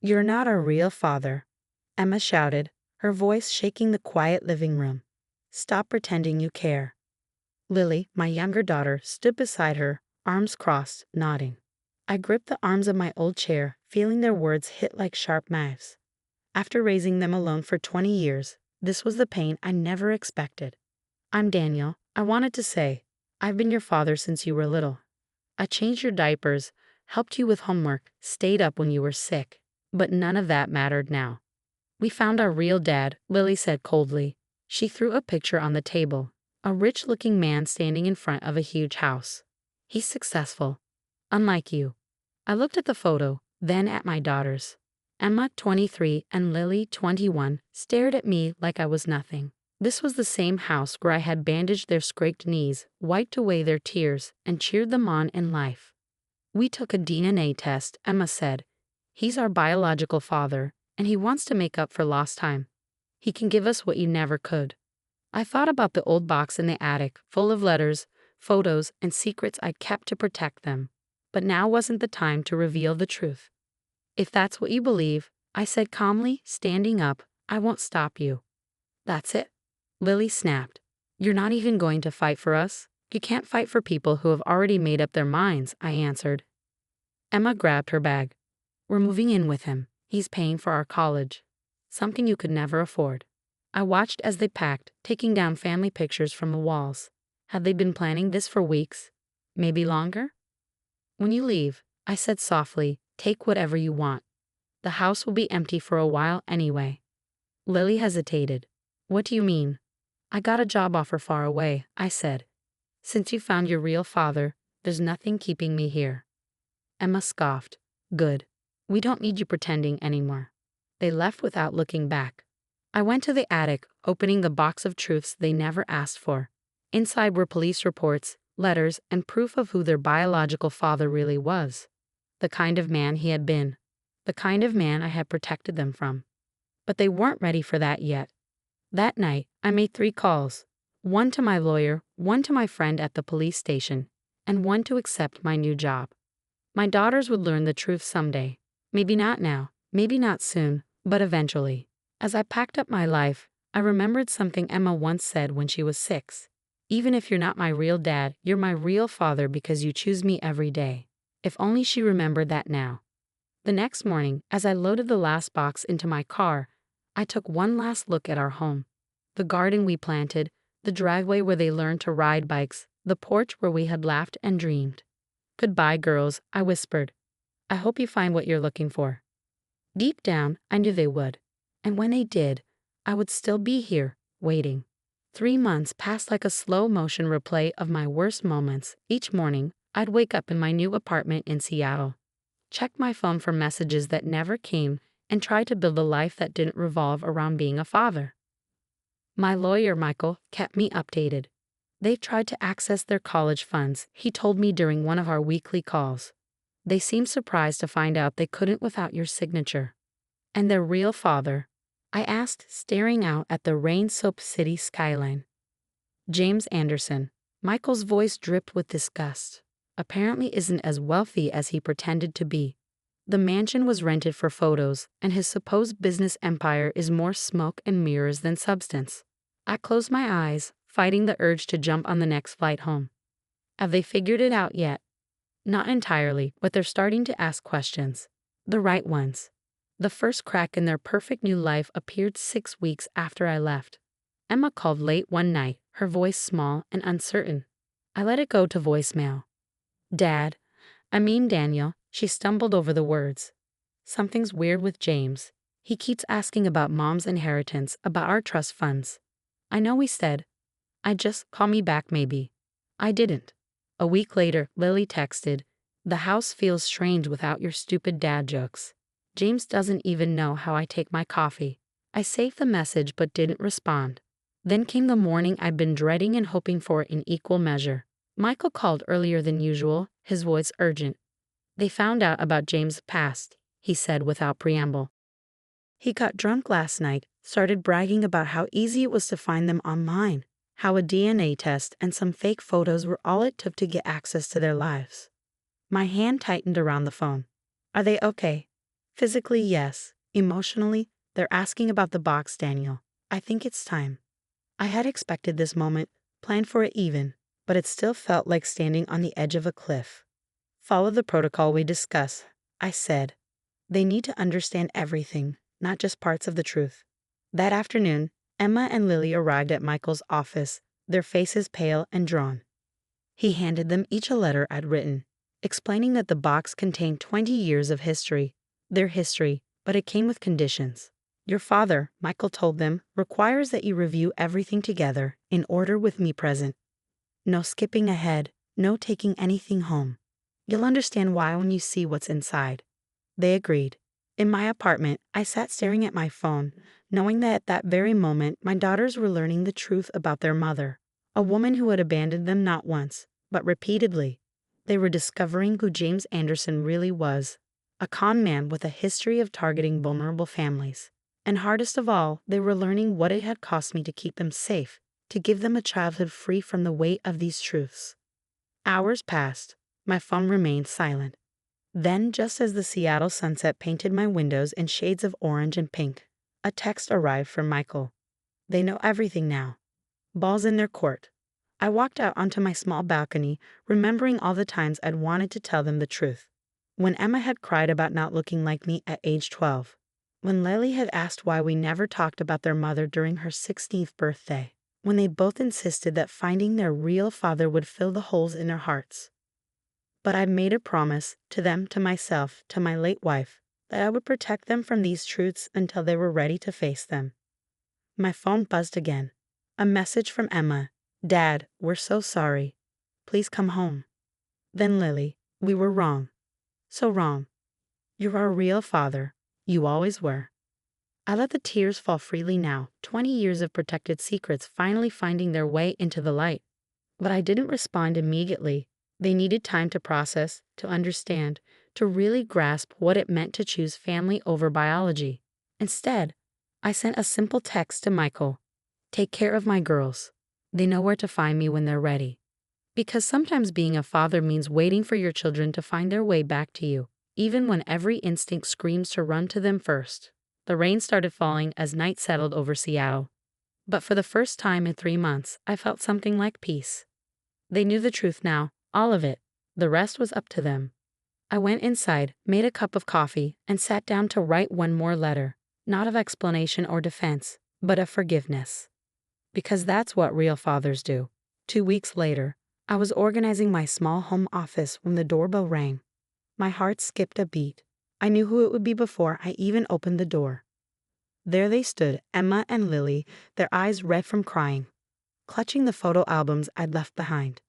"You're not our real father," Emma shouted, her voice shaking the quiet living room. "Stop pretending you care." Lily, my younger daughter, stood beside her, arms crossed, nodding. I gripped the arms of my old chair, feeling their words hit like sharp knives. After raising them alone for 20 years, this was the pain I never expected. "I'm Daniel," I wanted to say. "I've been your father since you were little. I changed your diapers, helped you with homework, stayed up when you were sick. But none of that mattered now." "We found our real dad," Lily said coldly. She threw a picture on the table. A rich-looking man standing in front of a huge house. "He's successful. Unlike you." I looked at the photo, then at my daughters. Emma, 23, and Lily, 21, stared at me like I was nothing. This was the same house where I had bandaged their scraped knees, wiped away their tears, and cheered them on in life. "We took a DNA test," Emma said. "He's our biological father, and he wants to make up for lost time. He can give us what you never could." I thought about the old box in the attic, full of letters, photos, and secrets I'd kept to protect them. But now wasn't the time to reveal the truth. "If that's what you believe," I said calmly, standing up, "I won't stop you." "That's it," Lily snapped. "You're not even going to fight for us? You can't fight for people who have already made up their minds," I answered. Emma grabbed her bag. "We're moving in with him. He's paying for our college. Something you could never afford." I watched as they packed, taking down family pictures from the walls. Had they been planning this for weeks? Maybe longer? "When you leave," I said softly, "take whatever you want. The house will be empty for a while anyway." Lily hesitated. "What do you mean?" "I got a job offer far away," I said. "Since you found your real father, there's nothing keeping me here." Emma scoffed. "Good. We don't need you pretending anymore." They left without looking back. I went to the attic, opening the box of truths they never asked for. Inside were police reports, letters, and proof of who their biological father really was. The kind of man he had been. The kind of man I had protected them from. But they weren't ready for that yet. That night, I made 3 calls. One to my lawyer, one to my friend at the police station, and one to accept my new job. My daughters would learn the truth someday. Maybe not now, maybe not soon, but eventually. As I packed up my life, I remembered something Emma once said when she was 6. "Even if you're not my real dad, you're my real father because you choose me every day." If only she remembered that now. The next morning, as I loaded the last box into my car, I took one last look at our home. The garden we planted, the driveway where they learned to ride bikes, the porch where we had laughed and dreamed. "Goodbye, girls," I whispered. "I hope you find what you're looking for." Deep down, I knew they would. And when they did, I would still be here, waiting. 3 months passed like a slow-motion replay of my worst moments. Each morning, I'd wake up in my new apartment in Seattle, check my phone for messages that never came, and try to build a life that didn't revolve around being a father. My lawyer, Michael, kept me updated. "They've tried to access their college funds," he told me during one of our weekly calls. "They seemed surprised to find out they couldn't without your signature." "And their real father?" I asked, staring out at the rain-soaked city skyline. "James Anderson." Michael's voice dripped with disgust. "Apparently isn't as wealthy as he pretended to be. The mansion was rented for photos, and his supposed business empire is more smoke and mirrors than substance." I closed my eyes, fighting the urge to jump on the next flight home. Have they figured it out yet? Not entirely, but they're starting to ask questions. The right ones. The first crack in their perfect new life appeared 6 weeks after I left. Emma called late one night, her voice small and uncertain. I let it go to voicemail. Daniel, she stumbled over the words. "Something's weird with James. He keeps asking about Mom's inheritance, about our trust funds. I know we said, call me back maybe." I didn't. A week later, Lily texted, "The house feels strange without your stupid dad jokes. James doesn't even know how I take my coffee." I saved the message but didn't respond. Then came the morning I'd been dreading and hoping for in equal measure. Michael called earlier than usual, his voice urgent. "They found out about James' past," he said without preamble. "He got drunk last night, started bragging about how easy it was to find them online, how a DNA test and some fake photos were all it took to get access to their lives." My hand tightened around the phone. "Are they okay?" Physically, yes. Emotionally, they're asking about the box, Daniel. I think it's time. I had expected this moment, planned for it even, but it still felt like standing on the edge of a cliff. Follow the protocol we discussed, I said. They need to understand everything, not just parts of the truth. That afternoon, Emma and Lily arrived at Michael's office, their faces pale and drawn. He handed them each a letter I'd written, explaining that the box contained 20 years of history, their history, but it came with conditions. Your father, Michael told them, requires that you review everything together, in order with me present. No skipping ahead, no taking anything home. You'll understand why when you see what's inside. They agreed. In my apartment, I sat staring at my phone, knowing that at that very moment my daughters were learning the truth about their mother, a woman who had abandoned them not once, but repeatedly. They were discovering who James Anderson really was, a con man with a history of targeting vulnerable families. And hardest of all, they were learning what it had cost me to keep them safe, to give them a childhood free from the weight of these truths. Hours passed. My phone remained silent. Then, just as the Seattle sunset painted my windows in shades of orange and pink, a text arrived from Michael. They know everything now. Ball's in their court. I walked out onto my small balcony, remembering all the times I'd wanted to tell them the truth. When Emma had cried about not looking like me at age 12. When Lily had asked why we never talked about their mother during her 16th birthday. When they both insisted that finding their real father would fill the holes in their hearts. But I made a promise, to them, to myself, to my late wife, that I would protect them from these truths until they were ready to face them. My phone buzzed again. A message from Emma. Dad, we're so sorry. Please come home. Then Lily, we were wrong. So wrong. You're our real father. You always were. I let the tears fall freely now, 20 years of protected secrets finally finding their way into the light. But I didn't respond immediately. They needed time to process, to understand, to really grasp what it meant to choose family over biology. Instead, I sent a simple text to Michael. Take care of my girls. They know where to find me when they're ready. Because sometimes being a father means waiting for your children to find their way back to you, even when every instinct screams to run to them first. The rain started falling as night settled over Seattle. But for the first time in 3 months, I felt something like peace. They knew the truth now, all of it. The rest was up to them. I went inside, made a cup of coffee, and sat down to write one more letter, not of explanation or defense, but of forgiveness. Because that's what real fathers do. 2 weeks later, I was organizing my small home office when the doorbell rang. My heart skipped a beat. I knew who it would be before I even opened the door. There they stood, Emma and Lily, their eyes red from crying, clutching the photo albums I'd left behind.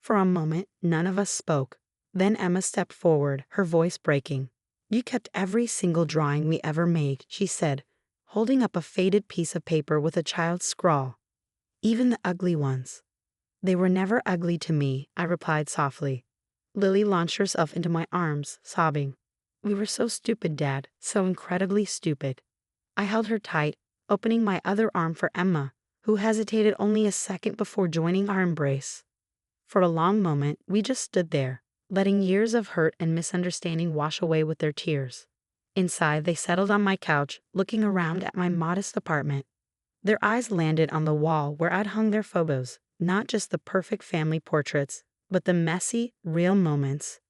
For a moment, none of us spoke. Then Emma stepped forward, her voice breaking. You kept every single drawing we ever made, she said, holding up a faded piece of paper with a child's scrawl. Even the ugly ones. They were never ugly to me, I replied softly. Lily launched herself into my arms, sobbing. We were so stupid, Dad, so incredibly stupid. I held her tight, opening my other arm for Emma, who hesitated only a second before joining our embrace. For a long moment, we just stood there, letting years of hurt and misunderstanding wash away with their tears. Inside, they settled on my couch, looking around at my modest apartment. Their eyes landed on the wall where I'd hung their photos, not just the perfect family portraits, but the messy, real moments.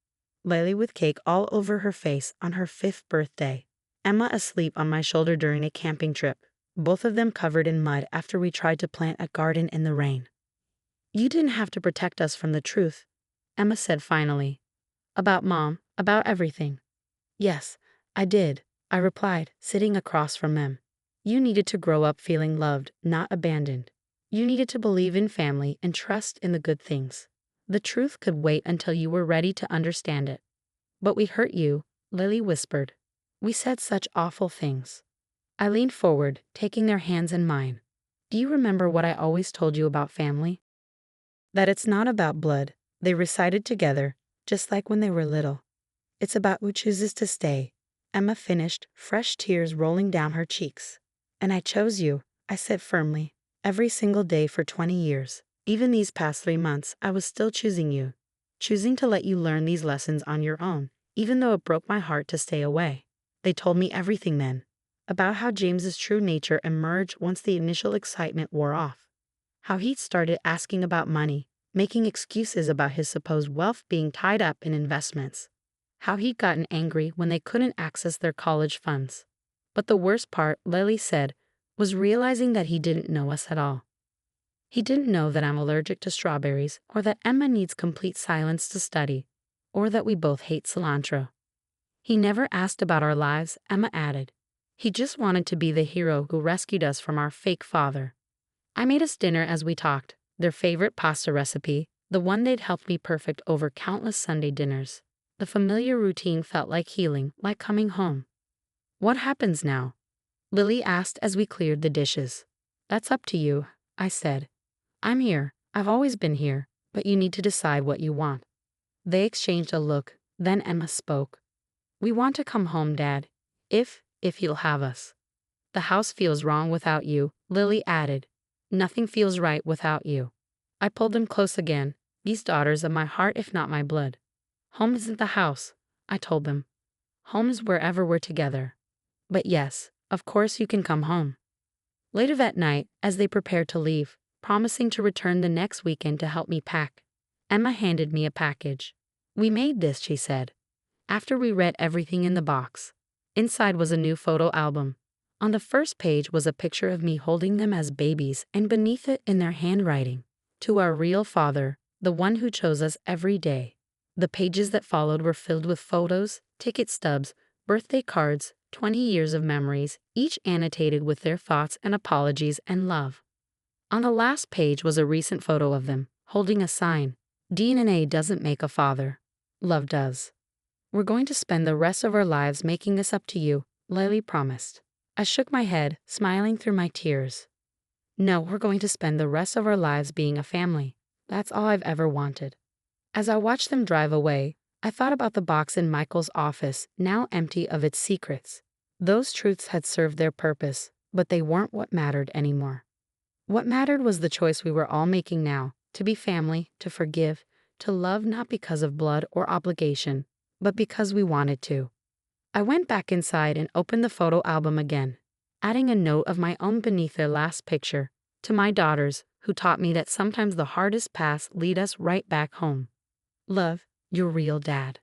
Lily with cake all over her face on her 5th birthday. Emma asleep on my shoulder during a camping trip, both of them covered in mud after we tried to plant a garden in the rain. You didn't have to protect us from the truth, Emma said finally. About Mom, about everything. Yes, I did, I replied, sitting across from them. You needed to grow up feeling loved, not abandoned. You needed to believe in family and trust in the good things. The truth could wait until you were ready to understand it. But we hurt you, Lily whispered. We said such awful things. I leaned forward, taking their hands in mine. Do you remember what I always told you about family? That it's not about blood, they recited together, just like when they were little. It's about who chooses to stay. Emma finished, fresh tears rolling down her cheeks. And I chose you, I said firmly, every single day for 20 years. Even these past 3 months, I was still choosing you. Choosing to let you learn these lessons on your own, even though it broke my heart to stay away. They told me everything then. About how James's true nature emerged once the initial excitement wore off. How he'd started asking about money, making excuses about his supposed wealth being tied up in investments. How he'd gotten angry when they couldn't access their college funds. But the worst part, Lily said, was realizing that he didn't know us at all. He didn't know that I'm allergic to strawberries, or that Emma needs complete silence to study, or that we both hate cilantro. He never asked about our lives, Emma added. He just wanted to be the hero who rescued us from our fake father. I made us dinner as we talked, their favorite pasta recipe, the one they'd helped me perfect over countless Sunday dinners. The familiar routine felt like healing, like coming home. What happens now? Lily asked as we cleared the dishes. That's up to you, I said. I'm here. I've always been here, but you need to decide what you want. They exchanged a look, then Emma spoke. We want to come home, Dad. If you'll have us. The house feels wrong without you, Lily added. Nothing feels right without you. I pulled them close again. These daughters of my heart if not my blood. Home isn't the house, I told them. Home is wherever we're together. But yes, of course you can come home. Later that night, as they prepared to leave, promising to return the next weekend to help me pack, Emma handed me a package. We made this, she said. After we read everything in the box. Inside was a new photo album. On the first page was a picture of me holding them as babies, and beneath it in their handwriting, to our real father, the one who chose us every day. The pages that followed were filled with photos, ticket stubs, birthday cards, 20 years of memories, each annotated with their thoughts and apologies and love. On the last page was a recent photo of them, holding a sign. DNA doesn't make a father. Love does. We're going to spend the rest of our lives making this up to you, Lily promised. I shook my head, smiling through my tears. No, we're going to spend the rest of our lives being a family. That's all I've ever wanted. As I watched them drive away, I thought about the box in Michael's office, now empty of its secrets. Those truths had served their purpose, but they weren't what mattered anymore. What mattered was the choice we were all making now, to be family, to forgive, to love not because of blood or obligation, but because we wanted to. I went back inside and opened the photo album again, adding a note of my own beneath their last picture, to my daughters, who taught me that sometimes the hardest paths lead us right back home. Love, your real dad.